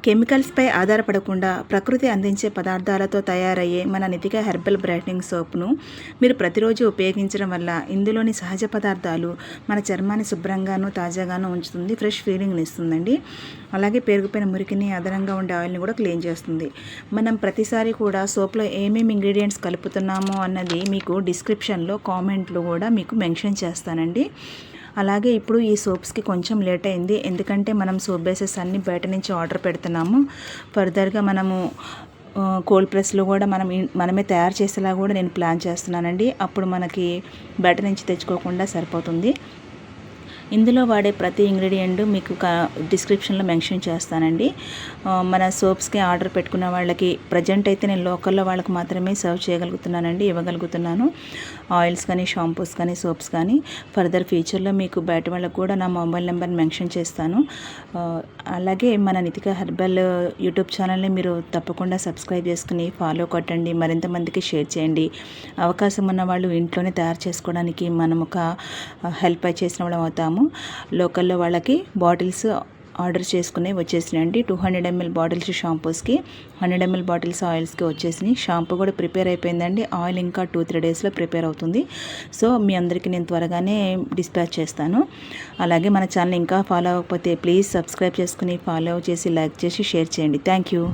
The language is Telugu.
కెమికల్స్పై ఆధారపడకుండా ప్రకృతి అందించే పదార్థాలతో తయారయ్యే మన నితిక హెర్బల్ బ్రైట్నింగ్ సోప్ను మీరు ప్రతిరోజు ఉపయోగించడం వల్ల ఇందులోని సహజ పదార్థాలు మన చర్మాన్ని శుభ్రంగాను తాజాగాను ఉంచుతుంది, ఫ్రెష్ ఫీలింగ్ని ఇస్తుందండి. అలాగే పేరుకుపోయిన మురికిని, అదనంగా ఉండే ఆయిల్ని కూడా క్లీన్ చేస్తుంది. మనం ప్రతిసారి కూడా సోప్లో ఏమేమి ఇంగ్రీడియంట్స్ కలుపుతున్నామో అన్నది మీకు డిస్క్రిప్షన్లో కామెంట్లో కూడా మీకు మెన్షన్ చేస్తానండి. అలాగే ఇప్పుడు ఈ సోప్స్కి కొంచెం లేట్ అయింది, ఎందుకంటే మనం సోప్ బేసెస్ అన్నీ బయట నుంచి ఆర్డర్ పెడుతున్నాము. ఫర్దర్గా మనము కోల్డ్ ప్రెస్లో కూడా మనమే తయారు చేసేలా కూడా నేను ప్లాన్ చేస్తున్నానండి. అప్పుడు మనకి బయట నుంచి తెచ్చుకోకుండా సరిపోతుంది. ఇందులో వాడే ప్రతి ఇంగ్రీడియంట్ మీకు డిస్క్రిప్షన్లో మెన్షన్ చేస్తానండి. మన సోప్స్కి ఆర్డర్ పెట్టుకున్న వాళ్ళకి ప్రజెంట్ అయితే నేను లోకల్లో వాళ్ళకి మాత్రమే సర్వ్ చేయగలుగుతున్నానండి, ఇవ్వగలుగుతున్నాను. ఆయిల్స్ కానీ, షాంపూస్ కానీ, సోప్స్ కానీ. ఫర్దర్ ఫ్యూచర్లో మీకు బయట వాళ్ళకి కూడా నా మొబైల్ నెంబర్ని మెన్షన్ చేస్తాను. అలాగే మన నితిక హెర్బల్ యూట్యూబ్ ఛానల్ని మీరు తప్పకుండా సబ్స్క్రైబ్ చేసుకుని ఫాలో కొట్టండి, మరింత మందికి షేర్ చేయండి. అవకాశం ఉన్న వాళ్ళు ఇంట్లోనే తయారు చేసుకోవడానికి మనం ఒక హెల్ప్ చేసిన వాళ్ళం అవుతాము. లోకల్లో వాళ్ళకి బాటిల్స్ ఆర్డర్ చేసుకునే వచ్చేసినాయండి. 200 ml బాటిల్స్ షాంపూస్కి, 100 ml బాటిల్స్ ఆయిల్స్కి వచ్చేసినాయి. షాంపూ కూడా ప్రిపేర్ అయిపోయిందండి. ఆయిల్ ఇంకా 2-3 డేస్లో ప్రిపేర్ అవుతుంది. సో మీ అందరికీ నేను త్వరగానే డిస్పాచ్ చేస్తాను. అలాగే మన ఛానల్ ఇంకా ఫాలో అవ్వకపోతే ప్లీజ్ సబ్స్క్రైబ్ చేసుకుని ఫాలో చేసి, లైక్ చేసి, షేర్ చేయండి. Thank you.